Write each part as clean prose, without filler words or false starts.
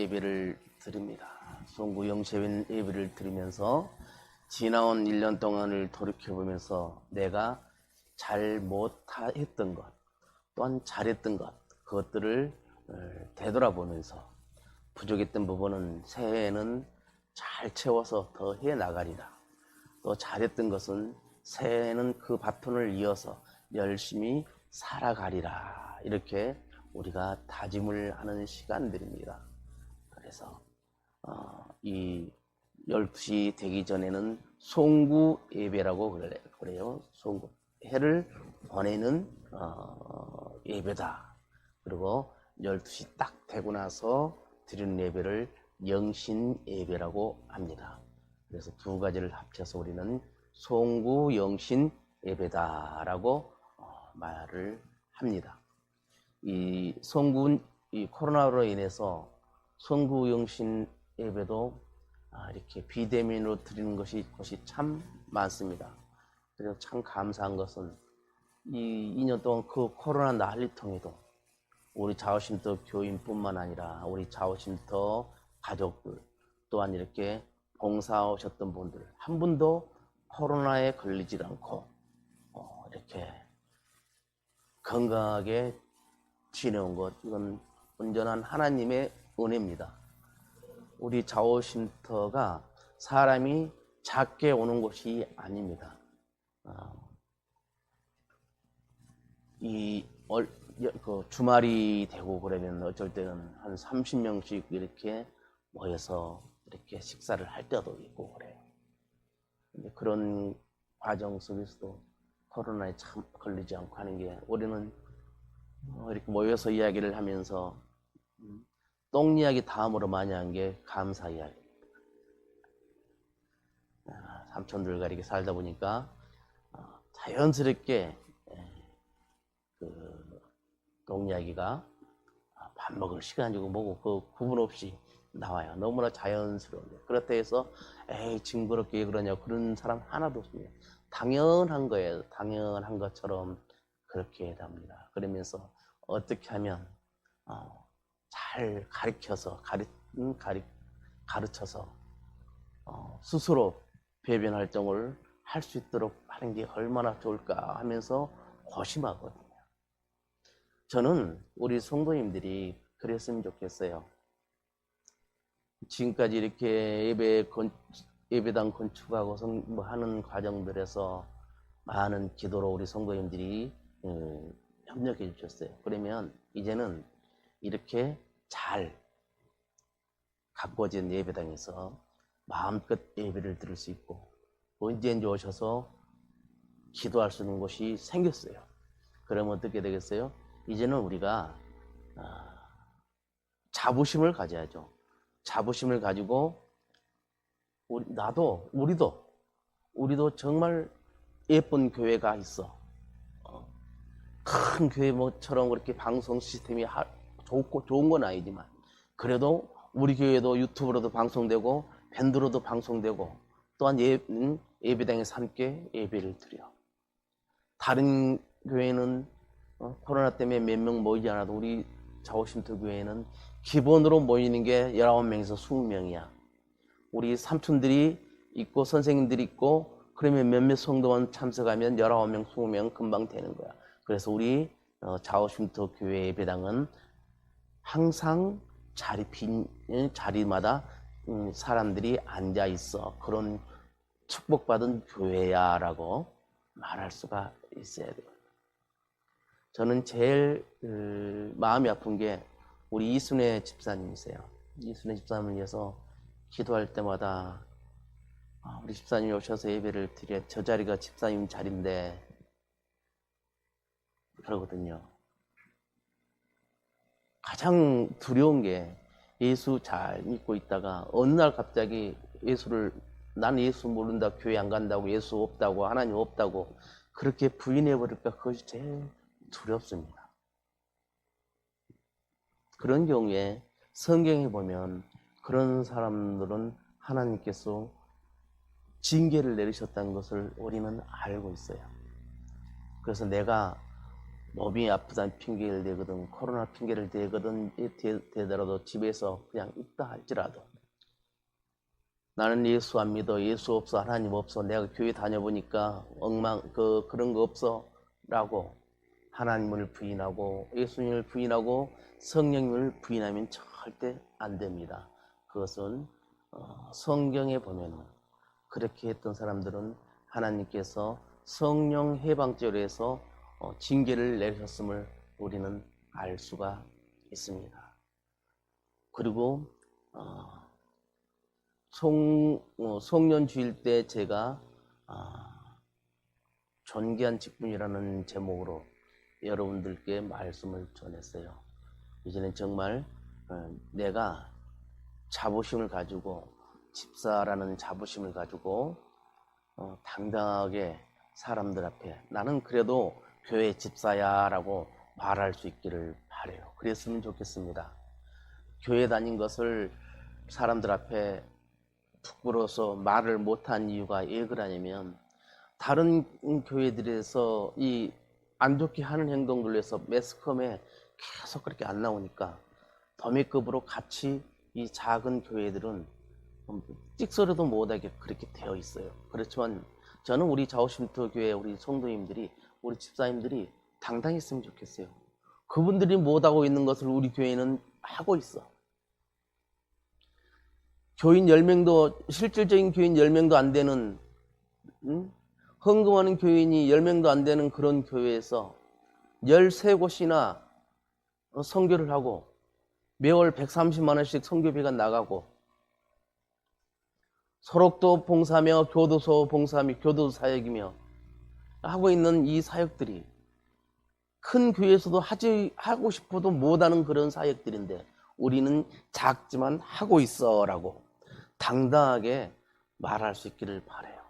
예배를 드립니다. 송구 영세인 예배를 드리면서 지나온 1년 동안을 돌이켜보면서 내가 잘 못했던 것, 또한 잘했던 것, 그것들을 되돌아보면서 부족했던 부분은 새해에는 잘 채워서 더 해나가리라. 또 잘했던 것은 새해에는 그 바톤을 이어서 열심히 살아가리라. 이렇게 우리가 다짐을 하는 시간들입니다. 그래서 이 12시 되기 전에는 송구 예배라고 그래요. 송구, 해를 보내는 예배다. 그리고 12시 딱 되고 나서 드리는 예배를 영신 예배라고 합니다. 그래서 두 가지를 합쳐서 우리는 송구 영신 예배다라고 말을 합니다. 이 코로나로 인해서 송구 영신 예배도 이렇게 비대면으로 드리는 것이 참 많습니다. 그래서 참 감사한 것은 이 2년 동안 그 코로나 난리통에도 우리 자오쉼터 교인뿐만 아니라 우리 자오쉼터 가족들 또한 이렇게 봉사하셨던 분들 한 분도 코로나에 걸리지 않고 이렇게 건강하게 지내온 것, 이건 온전한 하나님의 은혜입니다. 우리 자오쉼터가 사람이 작게 오는 곳이 아닙니다. 주말이 되고 그러면 어쩔 때는 한 30명씩 이렇게 모여서 이렇게 식사를 할 때도 있고 그래요. 근데 그런 과정 속에서도 코로나에 참 걸리지 않고 하는 게, 우리는 이렇게 모여서 이야기를 하면서 똥 이야기 다음으로 많이 한 게 감사 이야기. 삼촌들과 이렇게 살다 보니까 자연스럽게 똥 이야기가 밥 먹을 시간이고 뭐고 그 구분 없이 나와요. 너무나 자연스러운데, 그렇다 해서 에이 징그럽게 왜 그러냐 그런 사람 하나도 없습니다. 당연한 거예요. 당연한 것처럼 그렇게 답니다. 그러면서 어떻게 하면 잘 가르쳐서 스스로 배변 활동을 할 수 있도록 하는 게 얼마나 좋을까 하면서 고심하거든요. 저는 우리 성도님들이 그랬으면 좋겠어요. 지금까지 이렇게 예배당 건축하고 하는 과정들에서 많은 기도로 우리 성도님들이 협력해 주셨어요. 그러면 이제는 이렇게 잘 가꿔진 예배당에서 마음껏 예배를 드릴 수 있고 언제든지 오셔서 기도할 수 있는 곳이 생겼어요. 그러면 어떻게 되겠어요? 이제는 우리가 자부심을 가져야죠. 자부심을 가지고 우리도 정말 예쁜 교회가 있어. 큰 교회처럼 그렇게 방송 시스템이 좋은 건 아니지만 그래도 우리 교회도 유튜브로도 방송되고 밴드로도 방송되고 또한 예배당에서 함께 예배를 드려. 다른 교회는 코로나 때문에 몇 명 모이지 않아도 우리 자오쉼터 교회는 기본으로 모이는 게 19명에서 20명이야. 우리 삼촌들이 있고 선생님들이 있고 그러면 몇몇 성도만 참석하면 19명, 20명 금방 되는 거야. 그래서 우리 자오쉼터 교회 예배당은 항상 빈 자리마다 사람들이 앉아 있어. 그런 축복받은 교회야 라고 말할 수가 있어야 돼요. 저는 제일 마음이 아픈 게 우리 이순애 집사님이세요. 이순애 집사님을 위해서 기도할 때마다 우리 집사님이 오셔서 예배를 드려, 저 자리가 집사님 자리인데 그러거든요. 가장 두려운 게 예수 잘 믿고 있다가 어느 날 갑자기 나는 예수 모른다, 교회 안 간다고, 예수 없다고, 하나님 없다고 그렇게 부인해버릴까, 그것이 제일 두렵습니다. 그런 경우에 성경에 보면 그런 사람들은 하나님께서 징계를 내리셨다는 것을 우리는 알고 있어요. 그래서 내가 몸이 아프다는 핑계를 대거든, 코로나 핑계를 대더라도 집에서 그냥 있다 할지라도 나는 예수 안 믿어, 예수 없어, 하나님 없어, 내가 교회 다녀보니까 그런 거 없어 라고 하나님을 부인하고 예수님을 부인하고 성령님을 부인하면 절대 안 됩니다. 그것은 성경에 보면 그렇게 했던 사람들은 하나님께서 성령 해방절에서 징계를 내리셨음을 우리는 알 수가 있습니다. 그리고 송년주일 때 제가 존귀한 직분이라는 제목으로 여러분들께 말씀을 전했어요. 이제는 정말 내가 자부심을 가지고, 집사라는 자부심을 가지고 당당하게 사람들 앞에 나는 그래도 교회 집사야 라고 말할 수 있기를 바라요. 그랬으면 좋겠습니다. 교회 다닌 것을 사람들 앞에 부끄러워서 말을 못한 이유가 왜 그러냐면, 다른 교회들에서 이 안 좋게 하는 행동들로 해서 매스컴에 계속 그렇게 안 나오니까 더미급으로 같이 이 작은 교회들은 찍소리도 못하게 그렇게 되어 있어요. 그렇지만 저는 우리 좌우심터 교회 우리 성도님들이, 우리 집사님들이 당당했으면 좋겠어요. 그분들이 못하고 있는 것을 우리 교회는 하고 있어. 교인 10명도, 실질적인 교인 10명도 안 되는, 헌금하는 교인이 10명도 안 되는 그런 교회에서 13곳이나 선교를 하고 매월 130만 원씩 선교비가 나가고, 소록도 봉사며 교도소 봉사며 교도소 사역이며 하고 있는 이 사역들이 큰 교회에서도 하고 싶어도 못하는 그런 사역들인데, 우리는 작지만 하고 있어 라고 당당하게 말할 수 있기를 바라요.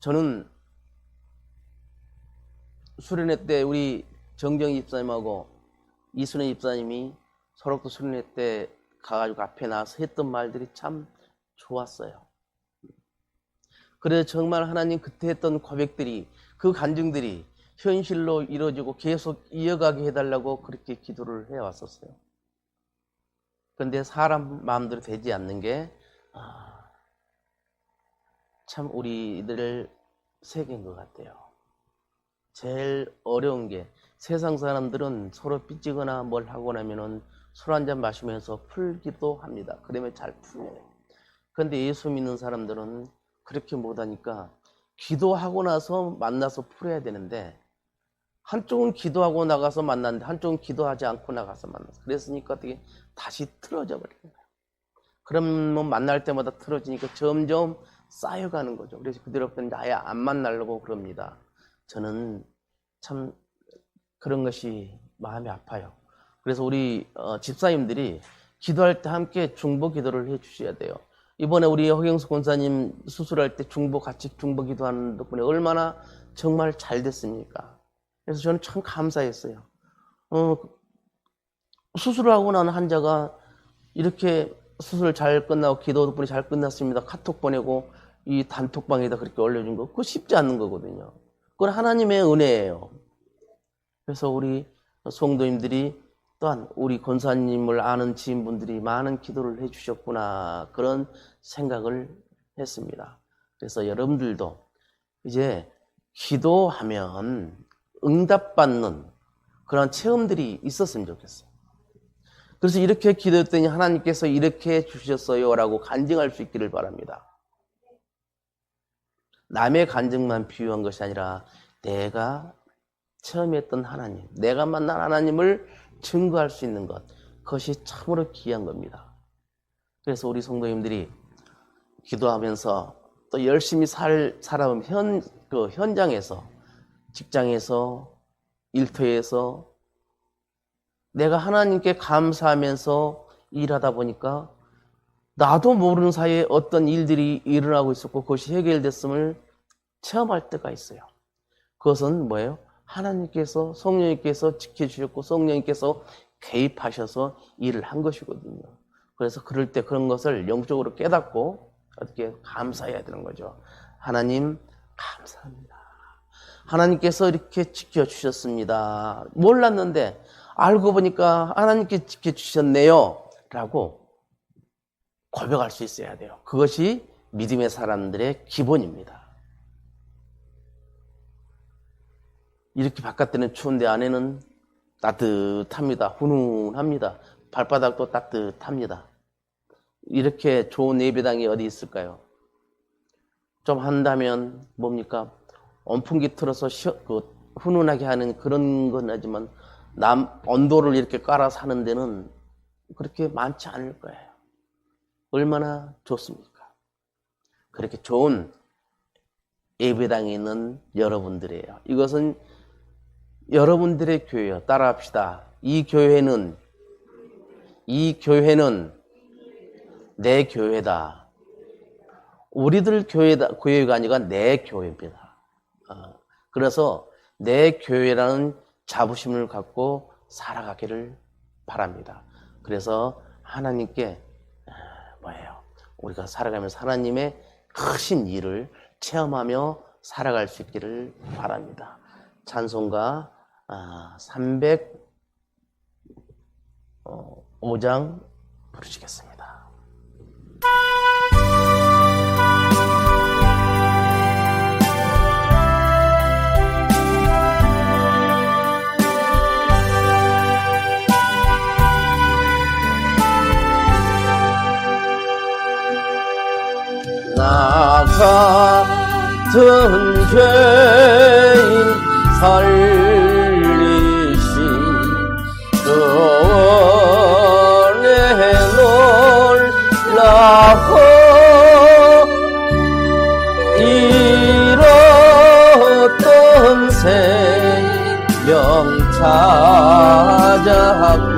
저는 수련회 때 우리 정정희 집사님하고 이순혜 집사님이 소록도 수련회 때 가가지고 앞에 나와서 했던 말들이 참 좋았어요. 그래서 정말 하나님 그때 했던 고백들이, 그 간증들이 현실로 이루어지고 계속 이어가게 해달라고 그렇게 기도를 해왔었어요. 그런데 사람 마음대로 되지 않는 게 참 우리들 세계인 것 같아요. 제일 어려운 게, 세상 사람들은 서로 삐지거나 뭘 하고 나면은 술 한잔 마시면서 풀기도 합니다. 그러면 잘 풀려요. 그런데 예수 믿는 사람들은 그렇게 못하니까 기도하고 나서 만나서 풀어야 되는데, 한쪽은 기도하고 나가서 만났는데 한쪽은 기도하지 않고 나가서 만났어. 그랬으니까 어떻게 다시 틀어져 버리는 거예요. 그러면 만날 때마다 틀어지니까 점점 쌓여가는 거죠. 그래서 그대로 아예 안 만나려고 그럽니다. 저는 참 그런 것이 마음이 아파요. 그래서 우리 집사님들이 기도할 때 함께 중보 기도를 해 주셔야 돼요. 이번에 우리 허경수 권사님 수술할 때 같이 중보 기도하는 덕분에 얼마나 정말 잘 됐습니까? 그래서 저는 참 감사했어요. 수술을 하고 난 환자가 이렇게 수술 잘 끝나고 기도 덕분에 잘 끝났습니다. 카톡 보내고 이 단톡방에다 그렇게 올려준 거, 그거 쉽지 않은 거거든요. 그건 하나님의 은혜예요. 그래서 우리 성도님들이 또한 우리 권사님을 아는 지인분들이 많은 기도를 해주셨구나, 그런 생각을 했습니다. 그래서 여러분들도 이제 기도하면 응답받는 그런 체험들이 있었으면 좋겠어요. 그래서 이렇게 기도했더니 하나님께서 이렇게 해주셨어요 라고 간증할 수 있기를 바랍니다. 남의 간증만 비유한 것이 아니라 내가 체험했던 하나님, 내가 만난 하나님을 증거할 수 있는 것, 그것이 참으로 귀한 겁니다. 그래서 우리 성도님들이 기도하면서 또 열심히 살아보면 현장에서, 직장에서, 일터에서 내가 하나님께 감사하면서 일하다 보니까 나도 모르는 사이에 어떤 일들이 일어나고 있었고 그것이 해결됐음을 체험할 때가 있어요. 그것은 뭐예요? 하나님께서, 성령님께서 지켜주셨고 성령님께서 개입하셔서 일을 한 것이거든요. 그래서 그럴 때 그런 것을 영적으로 깨닫고 어떻게 감사해야 되는 거죠. 하나님 감사합니다. 하나님께서 이렇게 지켜주셨습니다. 몰랐는데 알고 보니까 하나님께 지켜주셨네요 라고 고백할 수 있어야 돼요. 그것이 믿음의 사람들의 기본입니다. 이렇게 바깥에는 추운데 안에는 따뜻합니다. 훈훈합니다. 발바닥도 따뜻합니다. 이렇게 좋은 예배당이 어디 있을까요? 좀 한다면 뭡니까? 온풍기 틀어서 훈훈하게 하는 그런 건 하지만 온도를 이렇게 깔아서 하는 데는 그렇게 많지 않을 거예요. 얼마나 좋습니까? 그렇게 좋은 예배당에 있는 여러분들이에요. 이것은 여러분들의 교회예요. 따라합시다. 이 교회는 내 교회다. 우리들 교회가 아니라 내 교회입니다. 그래서 내 교회라는 자부심을 갖고 살아가기를 바랍니다. 그래서 하나님께 우리가 살아가면서 하나님의 크신 일을 체험하며 살아갈 수 있기를 바랍니다. 찬송가 305장 부르시겠습니다. 나 같은 죄인 살리신 그 은혜 놀라워 잃었던 생명 찾았고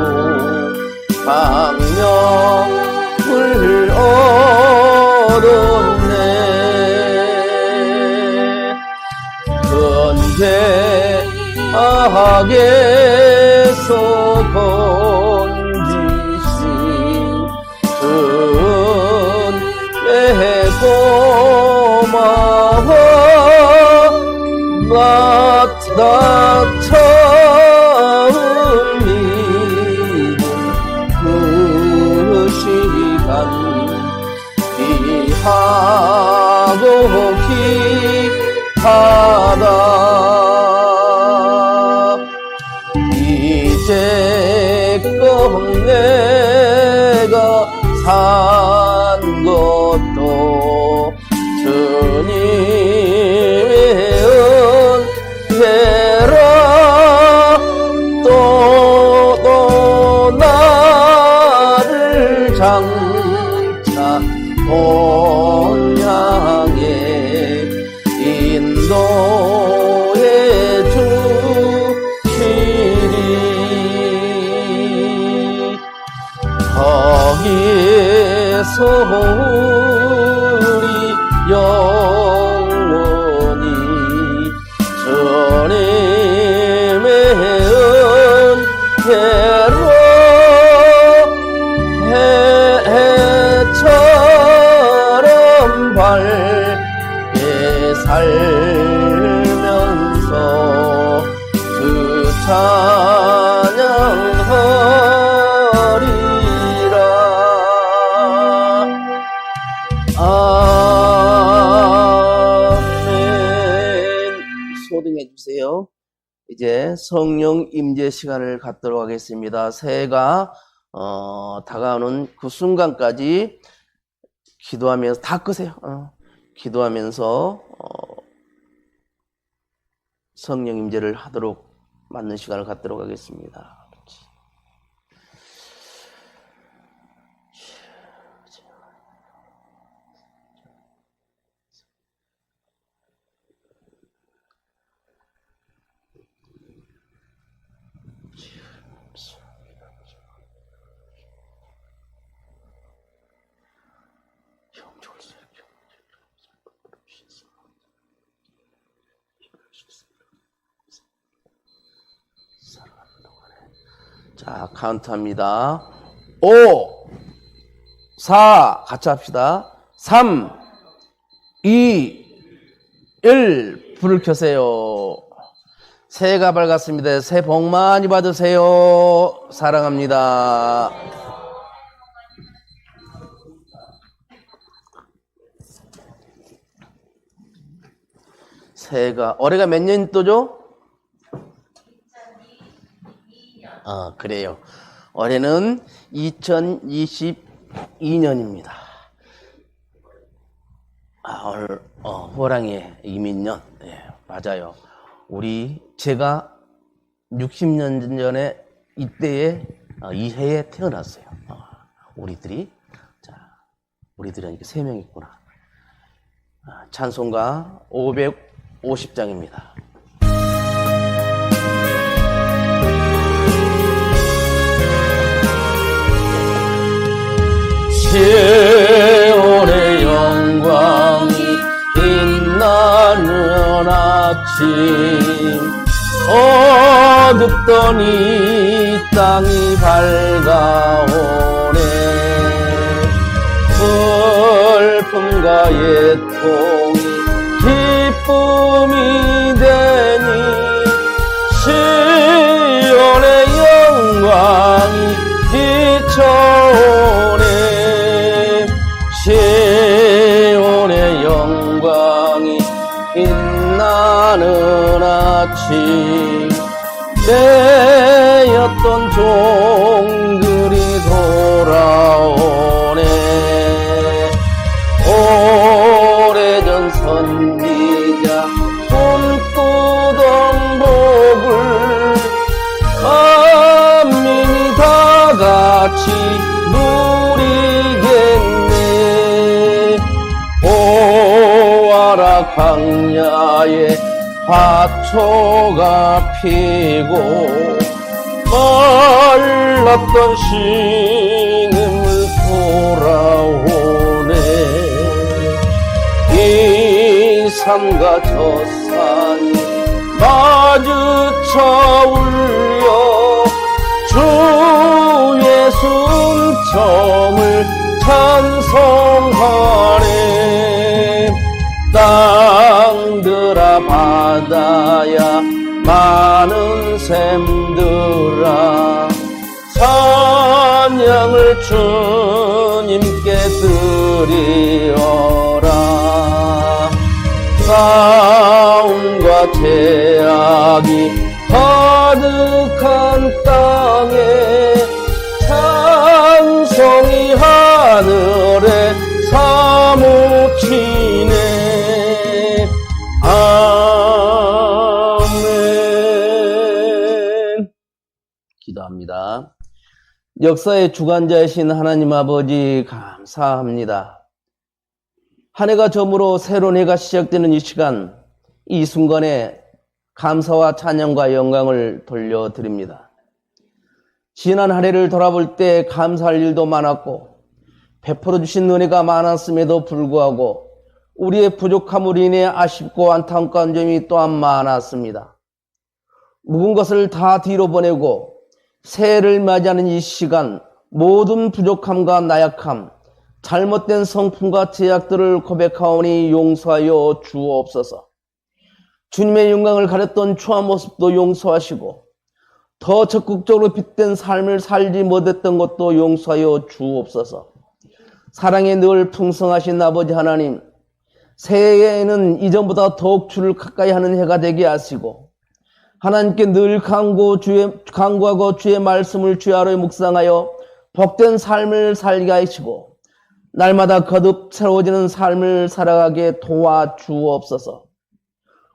방명을 얻었네. 죄악에서 건지신 은혜 고마워. 나 처음 믿은 그 시간 귀하고 기하다. 이제껏 내가 산 것도 주님의 은혜라. 또 나를 장차 본 향해 인도해 주시리. 거기에서 우리 영원히 주님의 은혜로 해처럼 밝게 살면서 그 찬양하리라. 아멘. 소등해 주세요. 이제 성령 임재 시간을 갖도록 하겠습니다. 새해가 다가오는 그 순간까지 기도하면서 다 끄세요. 기도하면서 성령 임재를 하도록 맞는 시간을 갖도록 하겠습니다. 자, 카운트합니다. 5, 4, 같이 합시다. 3, 2, 1, 불을 켜세요. 새해가 밝았습니다. 새해 복 많이 받으세요. 사랑합니다. 새해가 올해가 몇 년도죠? 그래요. 올해는 2022년입니다. 호랑이의 이민년. 예, 맞아요. 제가 60년 전에 이때에 이 해에 태어났어요. 우리들이 이렇게 3명 있구나. 찬송가 550장입니다. 세월의 영광이 빛나는 아침, 어둡던 이 땅이 밝아오네. 슬픔과 애통이 기쁨이 되니 시온의 영광이 비춰오네. 시온의 영광이 빛나는 아침, 내였던 종들이 돌아오네. 오래전 선지자 꿈꾸던 복을 만민이 다 같이 누리겠네. 보아라 광야에 화초가 피고 말랐던 신음을 돌아오네. 이 산과 저 산이 마주쳐 울려 주의 순정을 찬송하네. 땅들아 바다야 많은 샘들아 찬양을 주님께 드리어라. 싸움과 죄악이 가득한 땅에 찬송이 하늘에 사무치네. 아멘. 기도합니다. 역사의 주관자이신 하나님 아버지 감사합니다. 한 해가 저물어 새로운 해가 시작되는 이 시간, 이 순간에 감사와 찬양과 영광을 돌려드립니다. 지난 한 해를 돌아볼 때 감사할 일도 많았고 베풀어 주신 은혜가 많았음에도 불구하고 우리의 부족함으로 인해 아쉽고 안타까운 점이 또한 많았습니다. 묵은 것을 다 뒤로 보내고 새해를 맞이하는 이 시간, 모든 부족함과 나약함, 잘못된 성품과 제약들을 고백하오니 용서하여 주옵소서. 주님의 영광을 가렸던 추한 모습도 용서하시고 더 적극적으로 빗댄 삶을 살지 못했던 것도 용서하여 주옵소서. 사랑에 늘 풍성하신 아버지 하나님, 새해에는 이전보다 더욱 주를 가까이 하는 해가 되게 하시고 하나님께 늘 간구하고 주의 말씀을 주의 하루에 묵상하여 복된 삶을 살게 하시고 날마다 거듭 새로워지는 삶을 살아가게 도와주옵소서.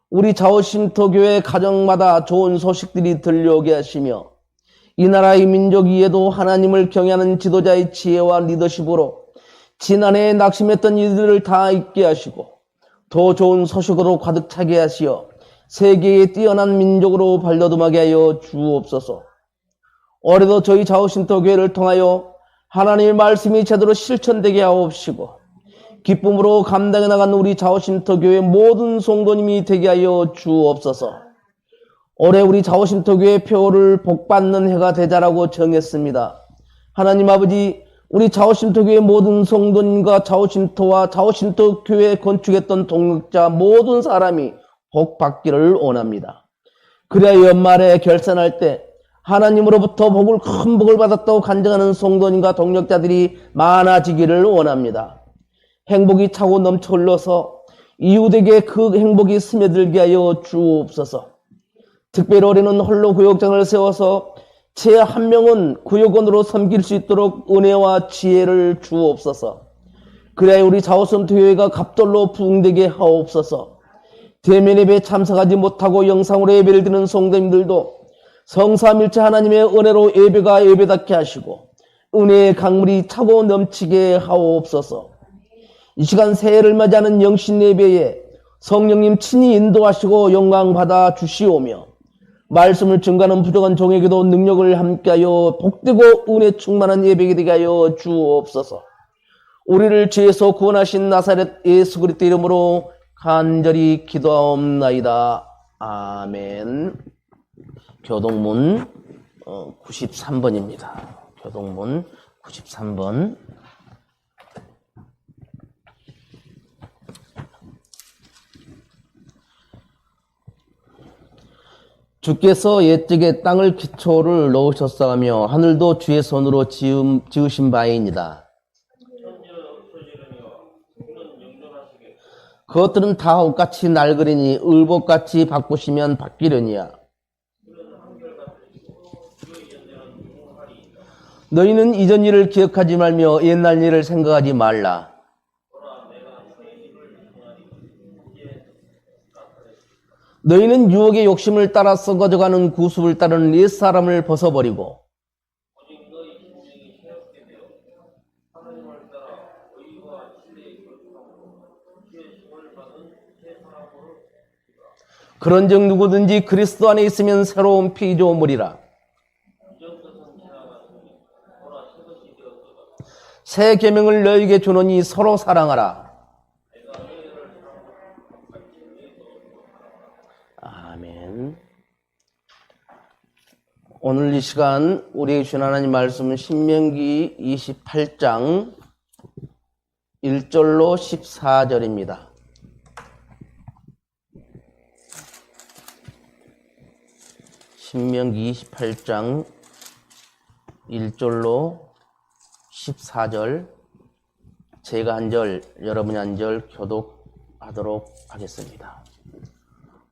우리 자오심터교회 가정마다 좋은 소식들이 들려오게 하시며 이 나라의 민족 위에도 하나님을 경외하는 지도자의 지혜와 리더십으로 지난해에 낙심했던 이들을 다 잊게 하시고 더 좋은 소식으로 가득 차게 하시어 세계의 뛰어난 민족으로 발돋움하게 하여 주옵소서. 올해도 저희 자오심터교회를 통하여 하나님의 말씀이 제대로 실천되게 하옵시고 기쁨으로 감당해 나간 우리 자오심터교회 모든 성도님이 되게 하여 주옵소서. 올해 우리 자오심터교회 표를 복받는 해가 되자라고 정했습니다. 하나님 아버지, 우리 자오심터교회 모든 성도님과 자오심터와 자오심터교회 건축했던 동역자 모든 사람이 복 받기를 원합니다. 그래야 연말에 결산할 때 하나님으로부터 큰 복을 받았다고 간증하는 성도님과 동력자들이 많아지기를 원합니다. 행복이 차고 넘쳐 흘러서 이웃에게 그 행복이 스며들게 하여 주옵소서. 특별히 올해는 홀로 구역장을 세워서 제 한 명은 구역원으로 섬길 수 있도록 은혜와 지혜를 주옵소서. 그래야 우리 자오섬교회가 갑돌로 부흥되게 하옵소서. 대면 예배에 참석하지 못하고 영상으로 예배를 드리는 성도님들도 성삼일체 하나님의 은혜로 예배가 예배답게 하시고 은혜의 강물이 차고 넘치게 하옵소서. 이 시간 새해를 맞이하는 영신 예배에 성령님 친히 인도하시고 영광 받아 주시오며 말씀을 증거하는 부족한 종에게도 능력을 함께하여 복되고 은혜 충만한 예배가 되게 하여 주옵소서. 우리를 죄에서 구원하신 나사렛 예수 그리스도 이름으로 간절히 기도하옵나이다. 아멘. 교동문 93번입니다. 교동문 93번. 주께서 옛적에 땅을 기초를 넣으셨사오며 하늘도 주의 손으로 지으신 바이니라. 그것들은 다 옷같이 낡으리니 을복같이 바꾸시면 바뀌려니야. 너희는 이전 일을 기억하지 말며 옛날 일을 생각하지 말라. 너희는 유혹의 욕심을 따라 썩어져가는 구습을 따르는 옛사람을 벗어버리고 그런즉 누구든지 그리스도 안에 있으면 새로운 피조물이라. 새 계명을 너희에게 주노니 서로 사랑하라. 아멘. 오늘 이 시간 우리에게 주신 하나님 말씀은 신명기 28장 1절로 14절입니다. 신명기 28장 1절로 14절, 제가 한 절, 여러분이 한 절 교독하도록 하겠습니다.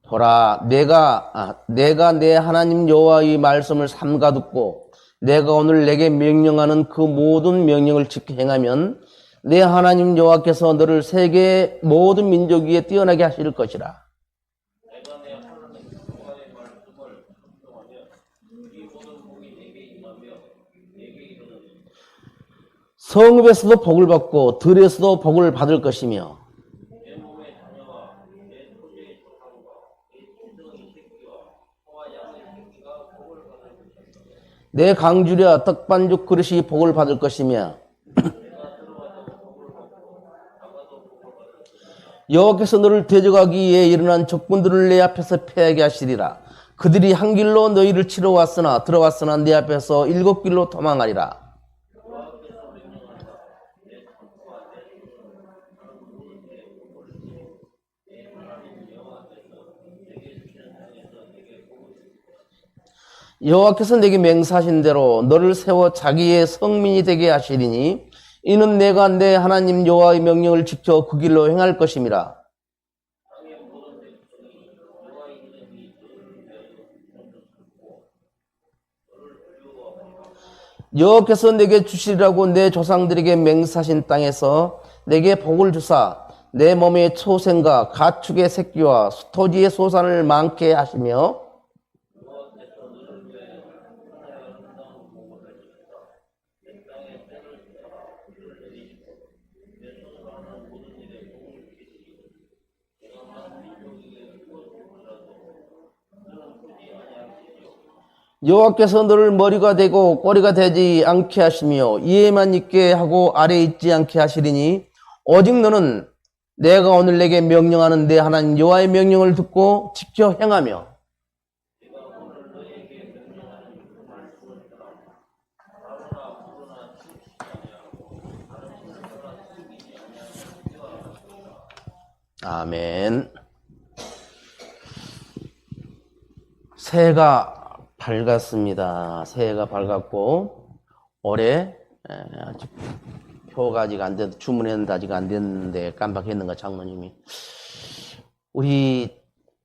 보라, 내가 내 하나님 여호와의 말씀을 삼가 듣고 내가 오늘 내게 명령하는 그 모든 명령을 지켜 행하면 내 하나님 여호와께서 너를 세계의 모든 민족 위에 뛰어나게 하실 것이라. 성읍에서도 복을 받고 들에서도 복을 받을 것이며 내 강주려 떡반죽 그릇이 복을 받을 것이며 여호와께서 너를 대적하기 위해 일어난 적군들을 내 앞에서 패하게 하시리라. 그들이 한 길로 너희를 치러 왔으나 들어왔으나 내 앞에서 7길로 도망하리라. 여호와께서 내게 맹세하신 대로 너를 세워 자기의 성민이 되게 하시리니 이는 내가 내 하나님 여호와의 명령을 지켜 그 길로 행할 것임이라. 여호와께서 내게 주시리라고 내 조상들에게 맹세하신 땅에서 내게 복을 주사 내 몸의 초생과 가축의 새끼와 토지의 소산을 많게 하시며 여호와께서 너를 머리가 되고 꼬리가 되지 않게 하시며 위에만 있게 하고 아래에 있지 않게 하시리니 오직 너는 내가 오늘 내게 명령하는 내 하나님 여호와의 명령을 듣고 지켜 행하며 아멘. 새해가 밝았습니다. 새해가 밝았고 올해 아직 표가 아직 안 돼도 주문했는데 아직 안 됐는데 깜빡했는가 장로님이. 우리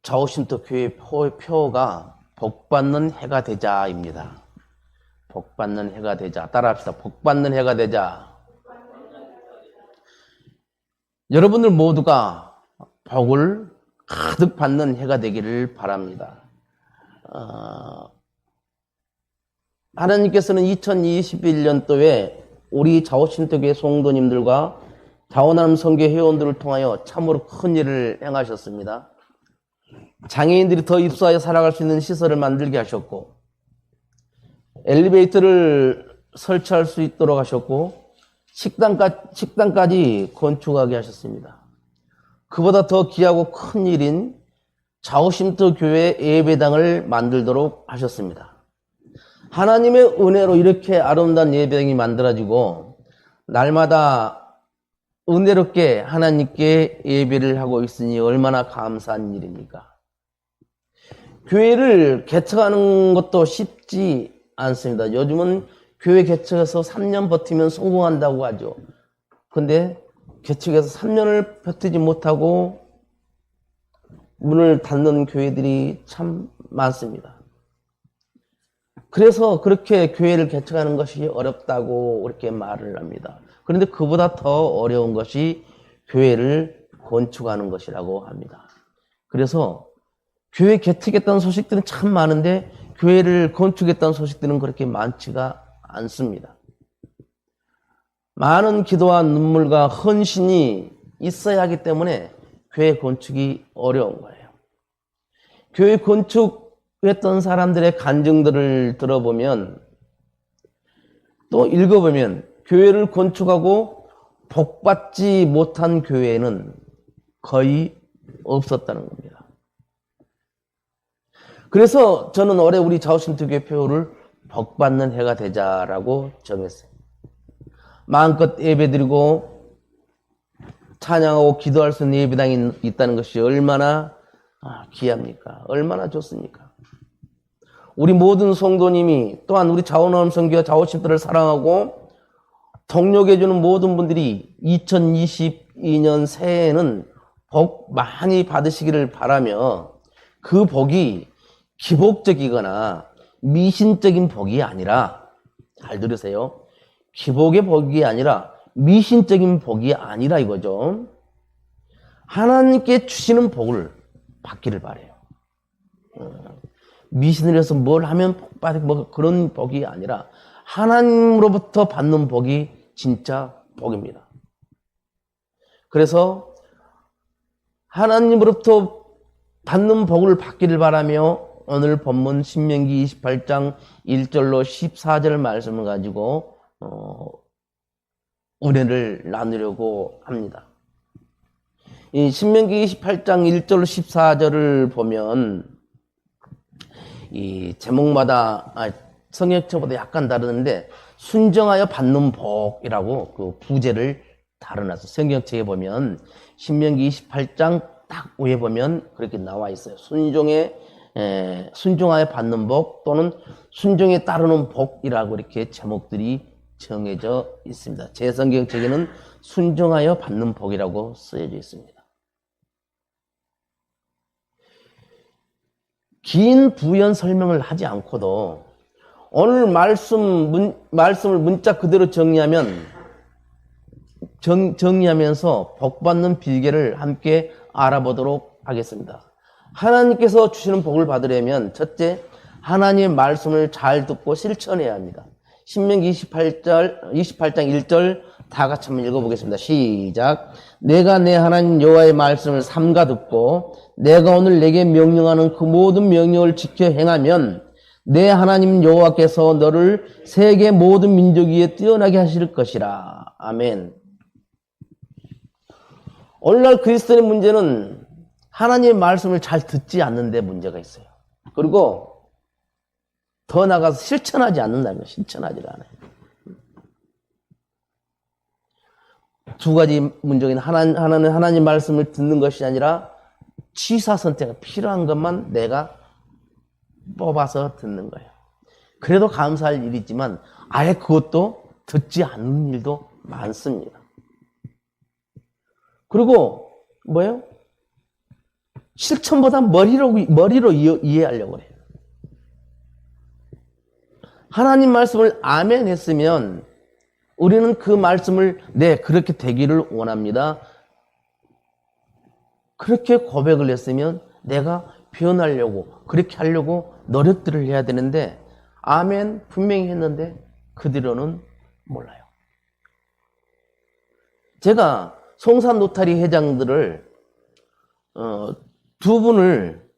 좌우신도 교회 표가 복받는 해가 되자입니다. 복받는 해가 되자. 따라합시다. 복받는 해가 되자. 여러분들 모두가 복을 가득 받는 해가 되기를 바랍니다. 하나님께서는 2021년도에 우리 좌우신도교회 성도님들과 자원하나님 선교 회원들을 통하여 참으로 큰 일을 행하셨습니다. 장애인들이 더 입소하여 살아갈 수 있는 시설을 만들게 하셨고 엘리베이터를 설치할 수 있도록 하셨고 식당까지 건축하게 하셨습니다. 그보다 더 귀하고 큰 일인 좌우신도 교회 예배당을 만들도록 하셨습니다. 하나님의 은혜로 이렇게 아름다운 예배당이 만들어지고 날마다 은혜롭게 하나님께 예배를 하고 있으니 얼마나 감사한 일입니까? 교회를 개척하는 것도 쉽지 않습니다. 요즘은 교회 개척해서 3년 버티면 성공한다고 하죠. 근데 개척해서 3년을 버티지 못하고 문을 닫는 교회들이 참 많습니다. 그래서 그렇게 교회를 개척하는 것이 어렵다고 그렇게 말을 합니다. 그런데 그보다 더 어려운 것이 교회를 건축하는 것이라고 합니다. 그래서 교회 개척했다는 소식들은 참 많은데 교회를 건축했다는 소식들은 그렇게 많지가 않습니다. 많은 기도와 눈물과 헌신이 있어야 하기 때문에 교회 건축이 어려운 거예요. 교회 건축했던 사람들의 간증들을 들어보면 또 읽어보면 교회를 건축하고 복받지 못한 교회는 거의 없었다는 겁니다. 그래서 저는 올해 우리 좌우신도교회 표를 복받는 해가 되자라고 정했어요. 마음껏 예배드리고 찬양하고 기도할 수 있는 예배당이 있다는 것이 얼마나 귀합니까? 얼마나 좋습니까? 우리 모든 성도님이 또한 우리 좌우나눔 선교와 좌우신도를 사랑하고 동력해주는 모든 분들이 2022년 새해에는 복 많이 받으시기를 바라며 그 복이 기복적이거나 미신적인 복이 아니라 잘 들으세요. 기복의 복이 아니라 미신적인 복이 아니라 이거죠. 하나님께 주시는 복을 받기를 바라요. 미신을 해서 뭘 하면 복 받을 뭐 그런 복이 아니라 하나님으로부터 받는 복이 진짜 복입니다. 그래서 하나님으로부터 받는 복을 받기를 바라며 오늘 본문 신명기 28장 1절로 14절 말씀을 가지고 은혜를 나누려고 합니다. 이 신명기 28장 1절로 14절을 보면 이 제목마다 성역처보다 약간 다르는데 순정하여 받는 복이라고 그 부제를 다뤄놨어요. 성경책에 보면 신명기 28장 딱 위에 보면 그렇게 나와 있어요. 순종하여 받는 복 또는 순종에 따르는 복이라고 이렇게 제목들이 정해져 있습니다. 제 성경책에는 순종하여 받는 복이라고 쓰여져 있습니다. 긴 부연 설명을 하지 않고도 오늘 말씀을 문자 그대로 정리하면서 복받는 비결을 함께 알아보도록 하겠습니다. 하나님께서 주시는 복을 받으려면 첫째, 하나님의 말씀을 잘 듣고 실천해야 합니다. 신명기 28장 1절 다 같이 한번 읽어보겠습니다. 시작. 내가 내 하나님 여호와의 말씀을 삼가 듣고 내가 오늘 내게 명령하는 그 모든 명령을 지켜 행하면 내 하나님 여호와께서 너를 세계 모든 민족 위에 뛰어나게 하실 것이라. 아멘. 오늘날 그리스도인의 문제는 하나님의 말씀을 잘 듣지 않는 데 문제가 있어요. 그리고 더 나가서 실천하지 않는다는 거예요. 실천하지 않아요. 두 가지 문제는 하나는 하나님 말씀을 듣는 것이 아니라 취사 선택이 필요한 것만 내가 뽑아서 듣는 거예요. 그래도 감사할 일이지만 아예 그것도 듣지 않는 일도 많습니다. 그리고 뭐예요? 실천보다 머리로 이해하려고 해요. 하나님 말씀을 아멘 했으면 우리는 그 말씀을 네, 그렇게 되기를 원합니다. 그렇게 고백을 했으면 내가 변하려고, 그렇게 하려고 노력들을 해야 되는데 아멘 분명히 했는데 그 뒤로는 몰라요. 제가 송산 노타리 회장들을 두 분을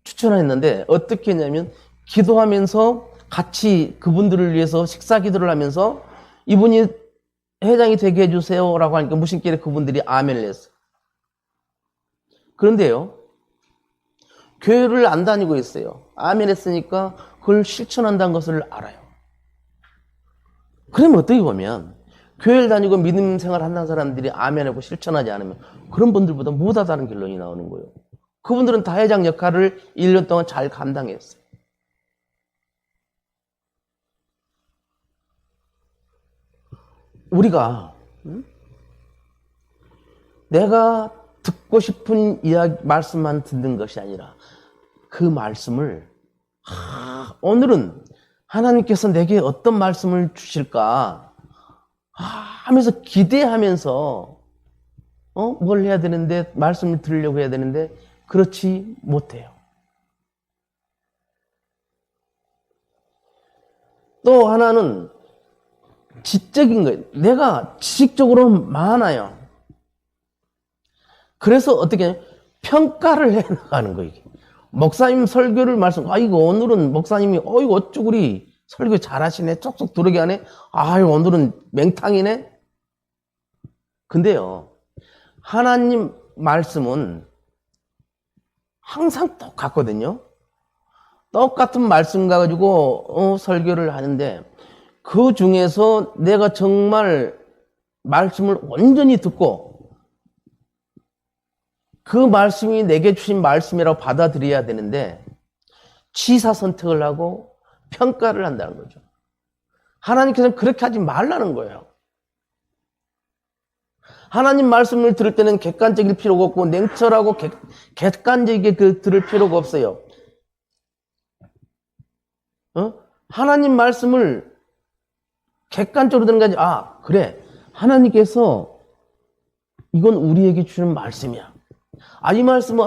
추천했는데 어떻게 했냐면 기도하면서 같이 그분들을 위해서 식사 기도를 하면서 이분이 회장이 되게 해주세요라고 하니까 무심결에 그분들이 아멘을 했어요. 그런데요, 교회를 안 다니고 있어요. 아멘 했으니까 그걸 실천한다는 것을 알아요. 그러면 어떻게 보면 교회를 다니고 믿음 생활 한다는 사람들이 아멘하고 실천하지 않으면 그런 분들보다 못하다는 결론이 나오는 거예요. 그분들은 다 회장 역할을 1년 동안 잘 감당했어요. 우리가 내가 듣고 싶은 말씀만 듣는 것이 아니라 그 말씀을 오늘은 하나님께서 내게 어떤 말씀을 주실까 하면서 기대하면서 뭘 해야 되는데 말씀을 들으려고 해야 되는데 그렇지 못해요. 또 하나는 지적인 거예요. 내가 지식적으로 많아요. 그래서 어떻게 하냐? 평가를 해나가는 거예요. 목사님 설교를 이거 오늘은 목사님이 이거 어쭈구리 설교 잘하시네. 쪽쪽 들어게 하네. 오늘은 맹탕이네. 근데요, 하나님 말씀은 항상 똑같거든요. 똑같은 말씀 가지고 설교를 하는데 그 중에서 내가 정말 말씀을 온전히 듣고 그 말씀이 내게 주신 말씀이라고 받아들여야 되는데 취사 선택을 하고 평가를 한다는 거죠. 하나님께서는 그렇게 하지 말라는 거예요. 하나님 말씀을 들을 때는 객관적일 필요가 없고 냉철하고 객관적이게 들을 필요가 없어요. 하나님 말씀을 객관적으로 듣는 게 아니라 그래, 하나님께서 이건 우리에게 주는 말씀이야. 이 말씀은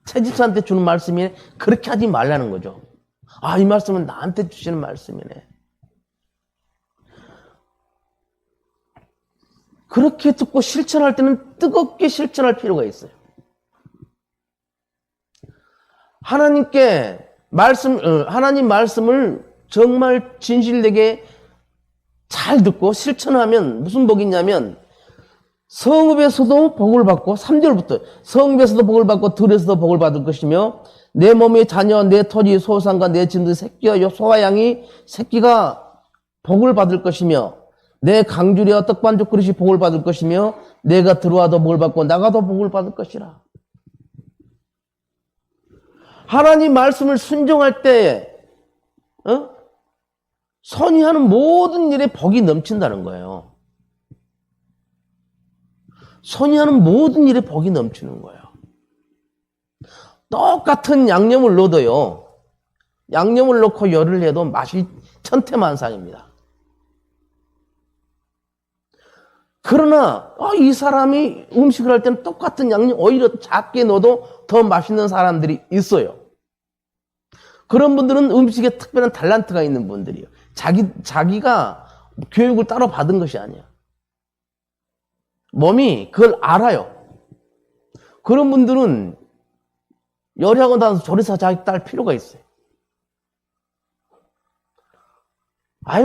채집사한테 주는 말씀이네. 그렇게 하지 말라는 거죠. 이 말씀은 나한테 주시는 말씀이네. 그렇게 듣고 실천할 때는 뜨겁게 실천할 필요가 있어요. 하나님 말씀을 정말 진실되게 잘 듣고 실천하면 무슨 복이 있냐면 성읍에서도 복을 받고 3절부터 성읍에서도 복을 받고 들에서도 복을 받을 것이며 내 몸의 자녀, 내 토지, 소산과 내 짐들 새끼와 소와 양이 새끼가 복을 받을 것이며 내 강주리와 떡반죽 그릇이 복을 받을 것이며 내가 들어와도 복을 받고 나가도 복을 받을 것이라. 하나님 말씀을 순종할 때 선이 하는 모든 일에 복이 넘친다는 거예요. 선이 하는 모든 일에 복이 넘치는 거예요. 똑같은 양념을 넣어도요, 양념을 넣고 열을 해도 맛이 천태만상입니다. 그러나 이 사람이 음식을 할 때는 똑같은 양념 오히려 작게 넣어도 더 맛있는 사람들이 있어요. 그런 분들은 음식에 특별한 탤런트가 있는 분들이에요. 자기가 교육을 따로 받은 것이 아니에요. 몸이 그걸 알아요. 그런 분들은 요리학원 다녀서 조리사 자격 딸 필요가 있어요.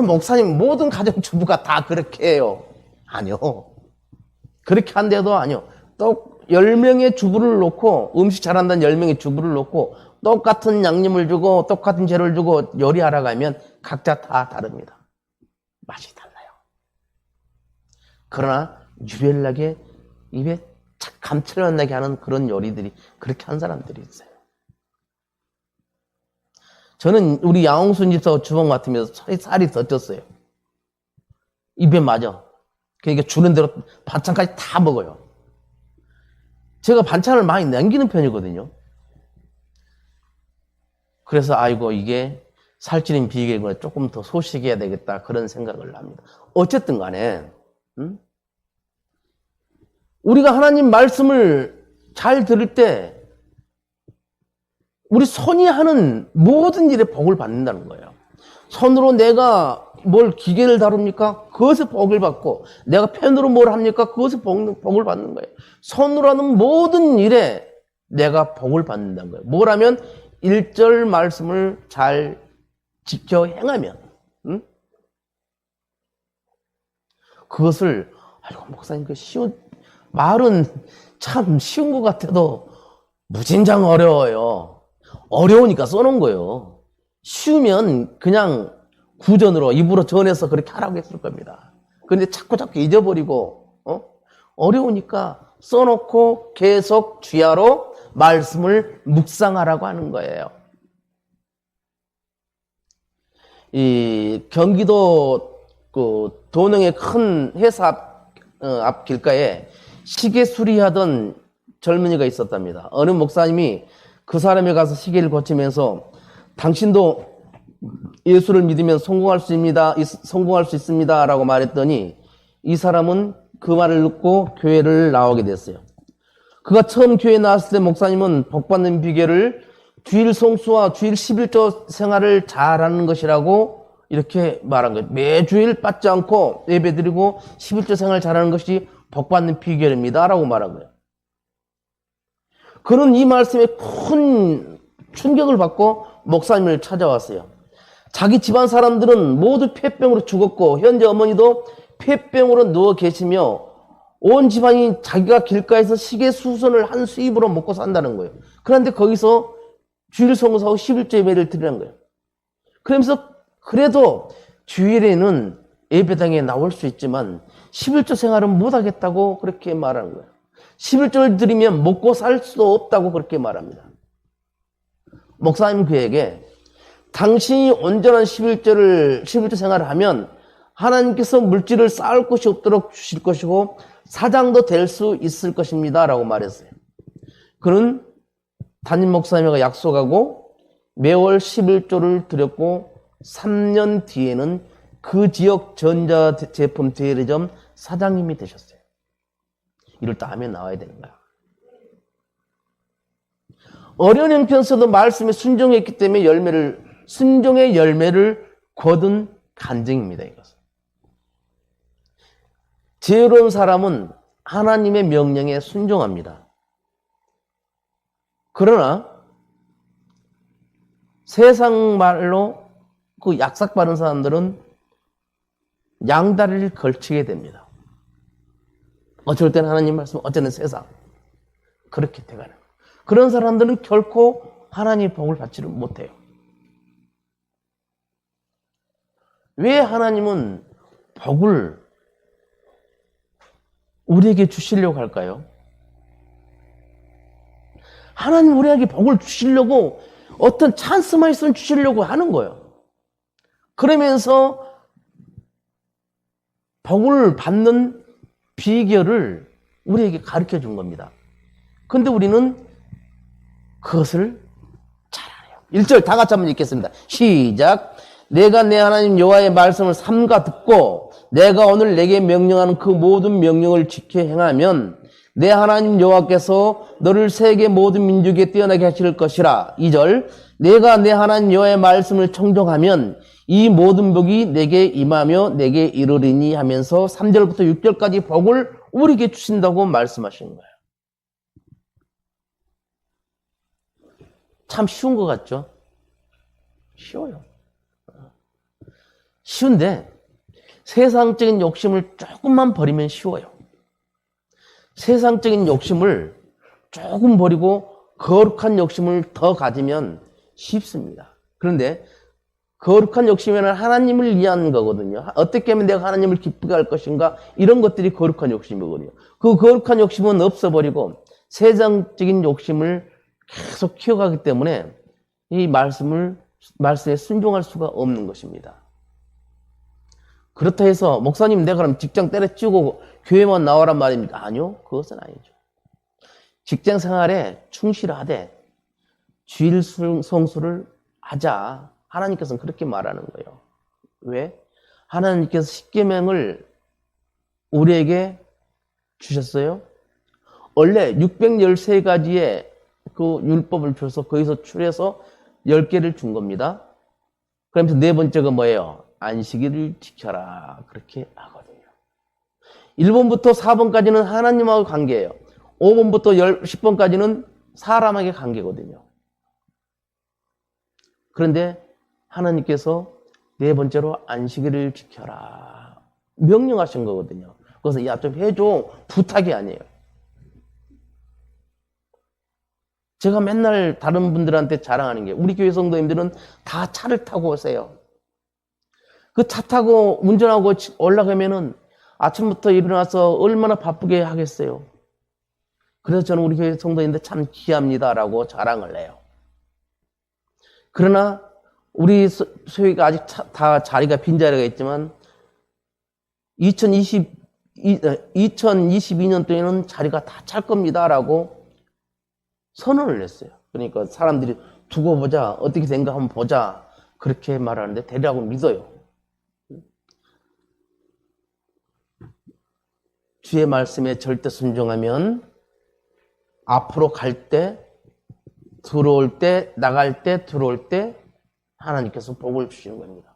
목사님 모든 가정주부가 다 그렇게 해요. 아니요. 그렇게 한데도 아니요. 또 10명의 주부를 놓고 음식 잘한다는 10명의 주부를 놓고 똑같은 양념을 주고 똑같은 재료를 주고 요리하러 가면 각자 다 다릅니다. 맛이 달라요. 그러나 유별나게 입에 착 감칠맛 나게 하는 그런 요리들이 그렇게 한 사람들이 있어요. 저는 우리 양홍순 집사 주방 맡으면서 살이 더 쪘어요. 입에 맞아. 그러니까 주는 대로 반찬까지 다 먹어요. 제가 반찬을 많이 남기는 편이거든요. 그래서 아이고 이게 살찌는 비결이구나. 조금 더 소식해야 되겠다. 그런 생각을 합니다. 어쨌든 간에 우리가 하나님 말씀을 잘 들을 때 우리 손이 하는 모든 일에 복을 받는다는 거예요. 손으로 내가 뭘 기계를 다룹니까? 그것에 복을 받고, 내가 펜으로 뭘 합니까? 그것에 복을 받는 거예요. 손으로 하는 모든 일에 내가 복을 받는다는 거예요. 뭐라면 1절 말씀을 잘 지켜 행하면, 그것을 아이고 목사님 그 말은 참 쉬운 것 같아도 무진장 어려워요. 어려우니까 써놓은 거예요. 쉬우면 그냥 구전으로 입으로 전해서 그렇게 하라고 했을 겁니다. 그런데 자꾸 잊어버리고 어려우니까 써놓고 계속 주야로 말씀을 묵상하라고 하는 거예요. 이 경기도 그 도능의 큰 회사 앞 길가에 시계 수리하던 젊은이가 있었답니다. 어느 목사님이 그 사람에 가서 시계를 고치면서 당신도 예수를 믿으면 성공할 수 있습니다 라고 말했더니 이 사람은 그 말을 듣고 교회를 나오게 됐어요. 그가 처음 교회에 나왔을 때 목사님은 복받는 비결을 주일 성수와 주일 11조 생활을 잘하는 것이라고 이렇게 말한 거예요. 매주일 빠지 않고 예배드리고 11조 생활 잘하는 것이 복받는 비결입니다 라고 말한 거예요. 그는 이 말씀에 큰 충격을 받고 목사님을 찾아왔어요. 자기 집안 사람들은 모두 폐병으로 죽었고 현재 어머니도 폐병으로 누워 계시며 온 집안이 자기가 길가에서 시계 수선을 한 수입으로 먹고 산다는 거예요. 그런데 거기서 주일 성수하고 11조 예배를 드리는 거예요. 그러면서 그래도 주일에는 예배당에 나올 수 있지만 11조 생활은 못하겠다고 그렇게 말하는 거예요. 11조를 드리면 먹고 살 수도 없다고 그렇게 말합니다. 목사님 그에게 당신이 온전한 11조 생활을 하면 하나님께서 물질을 쌓을 것이 없도록 주실 것이고 사장도 될 수 있을 것입니다 라고 말했어요. 그는 담임 목사님과 약속하고 매월 11조를 드렸고 3년 뒤에는 그 지역 전자제품 대리점 사장님이 되셨어요. 이럴 때 하면 나와야 되는 거야. 어려운 형편에서도 말씀에 순종했기 때문에 순종의 열매를 거둔 간증입니다. 이것은. 지혜로운 사람은 하나님의 명령에 순종합니다. 그러나 세상 말로 그 약삭 바른 사람들은 양다리를 걸치게 됩니다. 어쩔 때는 하나님 말씀, 어쩔 때는 세상. 그렇게 돼가는 거예요. 그런 사람들은 결코 하나님의 복을 받지를 못해요. 왜 하나님은 복을 우리에게 주시려고 할까요? 하나님 우리에게 복을 주시려고 어떤 찬스만 있으면 주시려고 하는 거예요. 그러면서 복을 받는 비결을 우리에게 가르쳐 준 겁니다. 그런데 우리는 그것을 잘 알아요. 1절 다 같이 한번 읽겠습니다. 시작. 내가 내 하나님 여호와의 말씀을 삼가 듣고 내가 오늘 내게 명령하는 그 모든 명령을 지켜 행하면 내 하나님 여호와께서 너를 세계 모든 민족에 뛰어나게 하실 것이라. 2절 내가 내 하나님 여호와의 말씀을 청종하면 이 모든 복이 내게 임하며 내게 이르리니 하면서 3절부터 6절까지 복을 우리에게 주신다고 말씀하시는 거예요. 참 쉬운 것 같죠? 쉬워요. 쉬운데 세상적인 욕심을 조금만 버리면 쉬워요. 세상적인 욕심을 조금 버리고 거룩한 욕심을 더 가지면 쉽습니다. 그런데 거룩한 욕심에는 하나님을 위한 거거든요. 어떻게 하면 내가 하나님을 기쁘게 할 것인가? 이런 것들이 거룩한 욕심이거든요. 그 거룩한 욕심은 없어버리고 세상적인 욕심을 계속 키워가기 때문에 이 말씀에 순종할 수가 없는 것입니다. 그렇다 해서 목사님 내가 그럼 직장 때려치우고 교회만 나오란 말입니까? 아니요. 그것은 아니죠. 직장 생활에 충실하되 주일 성수를 하자. 하나님께서는 그렇게 말하는 거예요. 왜? 하나님께서 십계명을 우리에게 주셨어요. 원래 613가지의 그 율법을 줘서 거기서 추려서 10개를 준 겁니다. 그러면서 네 번째가 뭐예요? 안식일을 지켜라. 그렇게 하거든요. 1번부터 4번까지는 하나님하고 관계예요. 5번부터 10번까지는 사람에게 관계거든요. 그런데 하나님께서 네 번째로 안식일을 지켜라. 명령하신 거거든요. 그래서 야, 좀 해줘. 부탁이 아니에요. 제가 맨날 다른 분들한테 자랑하는 게 우리 교회 성도님들은 다 차를 타고 오세요. 그 차 타고 운전하고 올라가면은 아침부터 일어나서 얼마나 바쁘게 하겠어요. 그래서 저는 우리 교회 성도님들 참 귀합니다라고 자랑을 해요. 그러나 우리 소위가 아직 다 자리가 빈자리가 있지만 2022년도에는 자리가 다 찰 겁니다라고 선언을 했어요. 그러니까 사람들이 두고 보자, 어떻게 된가 한번 보자 그렇게 말하는데 되리라고 믿어요. 주의 말씀에 절대 순종하면 앞으로 갈 때, 들어올 때, 나갈 때, 들어올 때 하나님께서 복을 주시는 겁니다.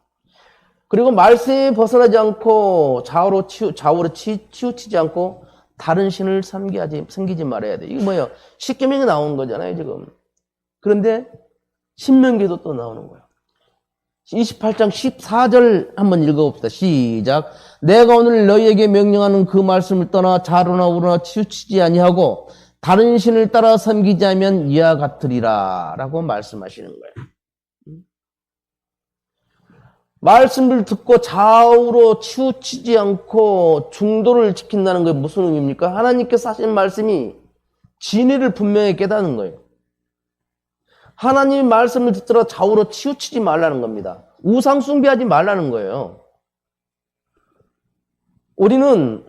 그리고 말씀에 벗어나지 않고 좌우로 치우치지 않고 다른 신을 섬기지 말아야 돼. 이게 뭐예요? 십계명이 나오는 거잖아요, 지금. 그런데 신명기도 또 나오는 거예요. 28장 14절 한번 읽어봅시다. 시작. 내가 오늘 너희에게 명령하는 그 말씀을 떠나 좌로나 우로나 치우치지 아니하고 다른 신을 따라 섬기지 않으면 이와 같으리라 라고 말씀하시는 거예요. 말씀을 듣고 좌우로 치우치지 않고 중도를 지킨다는 게 무슨 의미입니까? 하나님께서 하신 말씀이 진리를 분명히 깨닫는 거예요. 하나님의 말씀을 듣더라 좌우로 치우치지 말라는 겁니다. 우상 숭배하지 말라는 거예요. 우리는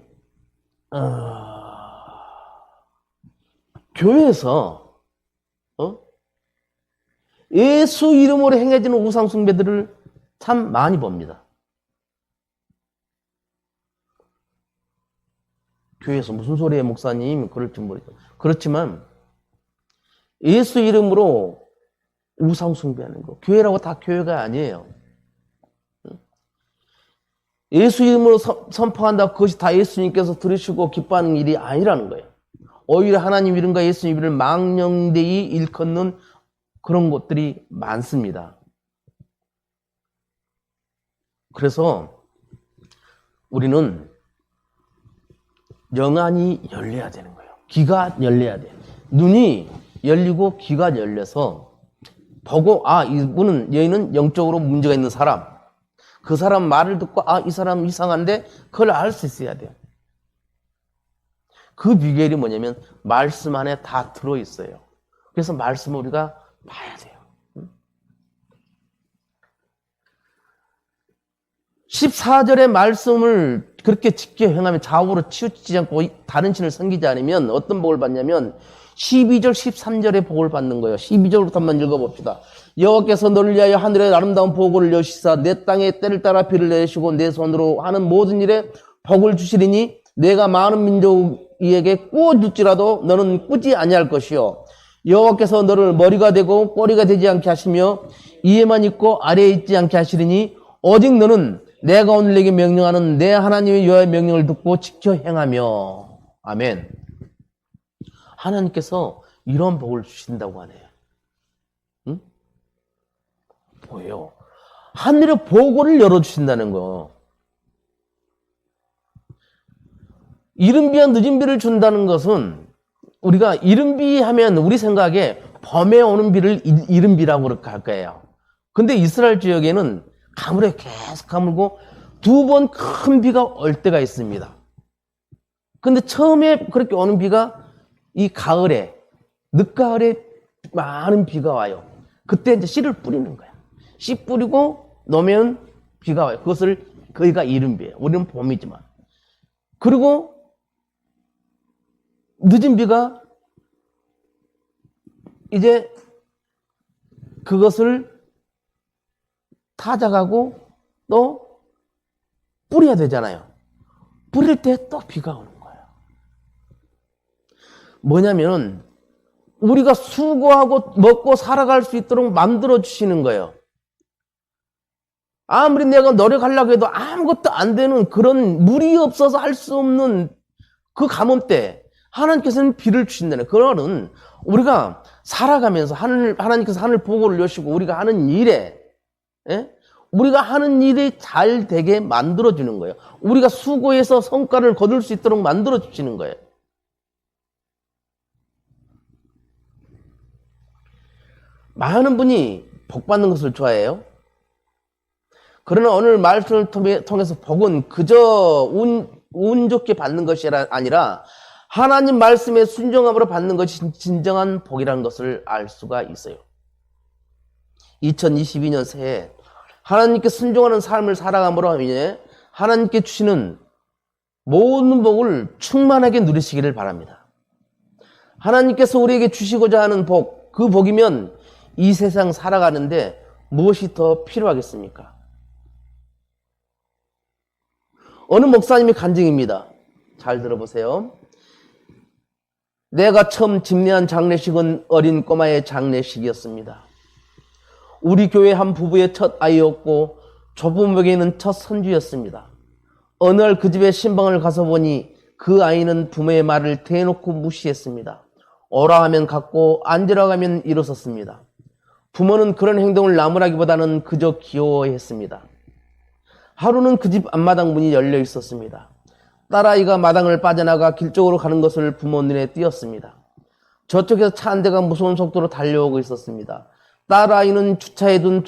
교회에서 예수 이름으로 행해지는 우상 숭배들을 참 많이 봅니다. 교회에서 무슨 소리예요, 목사님? 그럴지 모르죠. 그렇지만 예수 이름으로 우상 숭배하는 거. 교회라고 다 교회가 아니에요. 예수 이름으로 선포한다. 그것이 다 예수님께서 들으시고 기뻐하는 일이 아니라는 거예요. 오히려 하나님 이름과 예수 이름을 망령되이 일컫는 그런 것들이 많습니다. 그래서 우리는 영안이 열려야 되는 거예요. 귀가 열려야 돼요. 눈이 열리고 귀가 열려서 보고 여인은 영적으로 문제가 있는 사람. 그 사람 말을 듣고 이 사람 이상한데 그걸 알 수 있어야 돼요. 그 비결이 뭐냐면 말씀 안에 다 들어있어요. 그래서 말씀을 우리가 봐야 돼요. 14절의 말씀을 그렇게 지켜 행하면 좌우로 치우치지 않고 다른 신을 섬기지 않으면 어떤 복을 받냐면 12절 13절의 복을 받는 거예요. 12절부터 한번 읽어봅시다. 여호와께서 너를 위하여 하늘의 아름다운 보고를 여시사 내 땅에 때를 따라 비를 내리시고 내 손으로 하는 모든 일에 복을 주시리니 내가 많은 민족에게 꾸어줄지라도 너는 꾸지 아니할 것이요 여호와께서 너를 머리가 되고 꼬리가 되지 않게 하시며 위에만 있고 아래에 있지 않게 하시리니 오직 너는 내가 오늘 내게 명령하는 내 하나님의 여호와의 명령을 듣고 지켜 행하며. 아멘. 하나님께서 이런 복을 주신다고 하네요. 응? 뭐예요? 하늘의 보고를 열어주신다는 거. 이른비와 늦은비를 준다는 것은 우리가 이른비 하면 우리 생각에 범에 오는 비를 이른비라고 그렇게 할 거예요. 근데 이스라엘 지역에는 가물에 계속 가물고 2번 큰 비가 올 때가 있습니다. 근데 처음에 그렇게 오는 비가 이 가을에, 늦가을에 많은 비가 와요. 그때 이제 씨를 뿌리는 거야. 씨 뿌리고 놓으면 비가 와요. 그것을 거기가 이른비예요. 우리는 봄이지만. 그리고 늦은 비가 이제 그것을 타작하고 또 뿌려야 되잖아요. 뿌릴 때 또 비가 오는 거예요. 뭐냐면 우리가 수고하고 먹고 살아갈 수 있도록 만들어 주시는 거예요. 아무리 내가 노력하려고 해도 아무것도 안 되는 그런 물이 없어서 할 수 없는 그 가뭄 때 하나님께서는 비를 주신다는 그거는 우리가 살아가면서 하나님께서 하늘 보고를 여시고 우리가 하는 일에 우리가 하는 일이 잘 되게 만들어 주는 거예요. 우리가 수고해서 성과를 거둘 수 있도록 만들어 주시는 거예요. 많은 분이 복 받는 것을 좋아해요. 그러나 오늘 말씀을 통해서 복은 그저 운 좋게 받는 것이 아니라 하나님 말씀에 순종함으로 받는 것이 진정한 복이라는 것을 알 수가 있어요. 2022년 새해 하나님께 순종하는 삶을 살아감으로 하면 하나님께 주시는 모든 복을 충만하게 누리시기를 바랍니다. 하나님께서 우리에게 주시고자 하는 복, 그 복이면 이 세상 살아가는데 무엇이 더 필요하겠습니까? 어느 목사님의 간증입니다. 잘 들어보세요. 내가 처음 집례한 장례식은 어린 꼬마의 장례식이었습니다. 우리 교회 한 부부의 첫 아이였고 조부모에게는 첫 손주였습니다. 어느 날 그 집에 신방을 가서 보니 그 아이는 부모의 말을 대놓고 무시했습니다. 오라 하면 갔고 앉으라고 하면 일어섰습니다. 부모는 그런 행동을 나무라기보다는 그저 귀여워했습니다. 하루는 그 집 앞마당 문이 열려 있었습니다. 딸아이가 마당을 빠져나가 길 쪽으로 가는 것을 부모 눈에 띄었습니다. 저쪽에서 차 한 대가 무서운 속도로 달려오고 있었습니다. 딸아이는 주차해 둔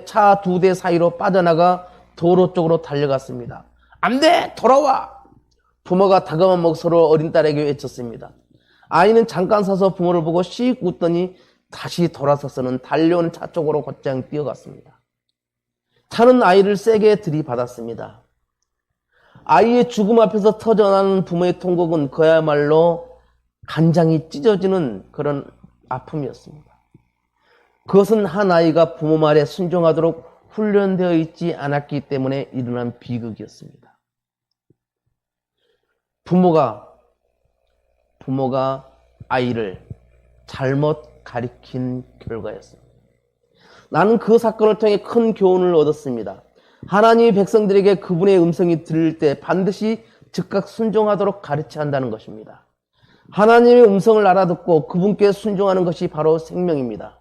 차 두 대 사이로 빠져나가 도로 쪽으로 달려갔습니다. 안 돼! 돌아와! 부모가 다감한 목소리로 어린 딸에게 외쳤습니다. 아이는 잠깐 서서 부모를 보고 씩 웃더니 다시 돌아서서는 달려오는 차 쪽으로 곧장 뛰어갔습니다. 차는 아이를 세게 들이받았습니다. 아이의 죽음 앞에서 터져나오는 부모의 통곡은 그야말로 간장이 찢어지는 그런 아픔이었습니다. 그것은 한 아이가 부모 말에 순종하도록 훈련되어 있지 않았기 때문에 일어난 비극이었습니다. 부모가 아이를 잘못 가리킨 결과였습니다. 나는 그 사건을 통해 큰 교훈을 얻었습니다. 하나님의 백성들에게 그분의 음성이 들릴 때 반드시 즉각 순종하도록 가르쳐야 한다는 것입니다. 하나님의 음성을 알아듣고 그분께 순종하는 것이 바로 생명입니다.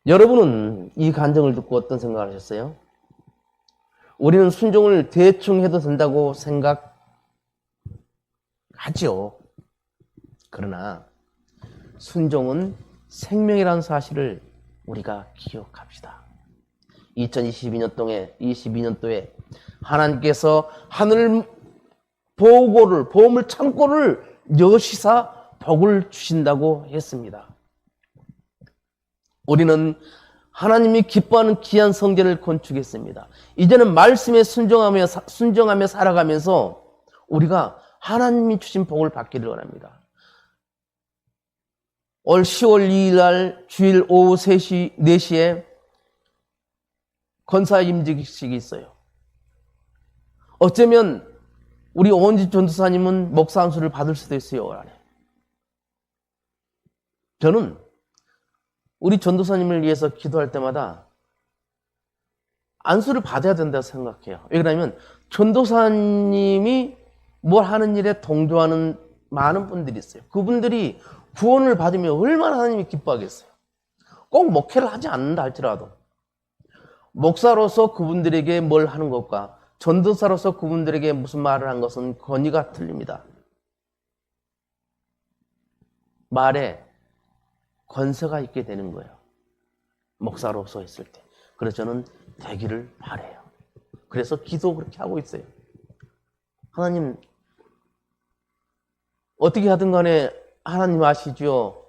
여러분은 이 간증을 듣고 어떤 생각을 하셨어요? 우리는 순종을 대충 해도 된다고 생각하죠. 그러나 순종은 생명이라는 사실을 우리가 기억합시다. 2022년도에 하나님께서 하늘 보물 창고를 여시사 복을 주신다고 했습니다. 우리는 하나님이 기뻐하는 귀한 성전을 건축했습니다. 이제는 말씀에 순종하며 살아가면서 우리가 하나님이 주신 복을 받기를 원합니다. 올 10월 2일 날 주일 오후 4시에 권사 임직식이 있어요. 어쩌면 우리 오은지 전도사님은 목사 안수를 받을 수도 있어요. 올 안에. 저는 우리 전도사님을 위해서 기도할 때마다 안수를 받아야 된다고 생각해요. 왜 그러냐면 전도사님이 뭘 하는 일에 동조하는 많은 분들이 있어요. 그분들이 구원을 받으면 얼마나 하나님이 기뻐하겠어요. 꼭 목회를 하지 않는다 할지라도 목사로서 그분들에게 뭘 하는 것과 전도사로서 그분들에게 무슨 말을 한 것은 권위가 틀립니다. 말에 권세가 있게 되는 거예요. 목사로서 했을 때. 그래서 저는 되기를 바라요. 그래서 기도 그렇게 하고 있어요. 하나님, 어떻게 하든 간에 하나님 아시죠?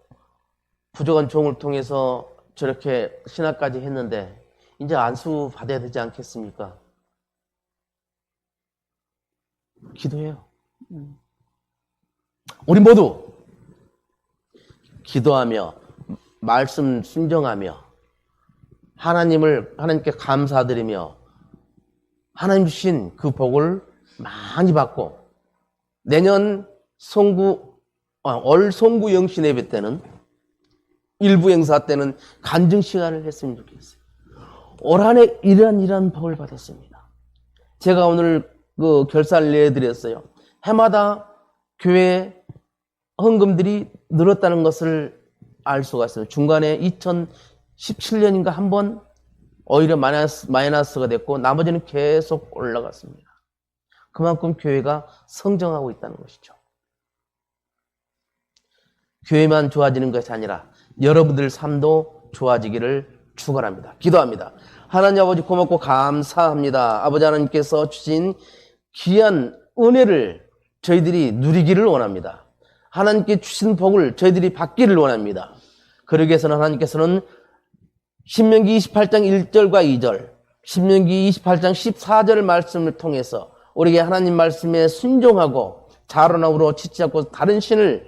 부족한 종을 통해서 저렇게 신학까지 했는데 이제 안수 받아야 되지 않겠습니까? 기도해요. 우리 모두 기도하며 말씀 순종하며 하나님께 감사드리며 하나님 주신 그 복을 많이 받고 내년 올 송구 영신 예배 때는 일부 행사 때는 간증 시간을 했으면 좋겠어요. 올 한 해 이러한 복을 받았습니다. 제가 오늘 그 결산을 내드렸어요. 해마다 교회 헌금들이 늘었다는 것을 알 수가 있어요. 중간에 2017년인가 한 번 오히려 마이너스가 됐고 나머지는 계속 올라갔습니다. 그만큼 교회가 성장하고 있다는 것이죠. 교회만 좋아지는 것이 아니라 여러분들 삶도 좋아지기를 축원합니다. 기도합니다. 하나님 아버지 고맙고 감사합니다. 아버지 하나님께서 주신 귀한 은혜를 저희들이 누리기를 원합니다. 하나님께 주신 복을 저희들이 받기를 원합니다. 그러기 위해서는 하나님께서는 신명기 28장 1절과 2절, 신명기 28장 14절 말씀을 통해서 우리에게 하나님 말씀에 순종하고 자로나우로 치지 않고 다른 신을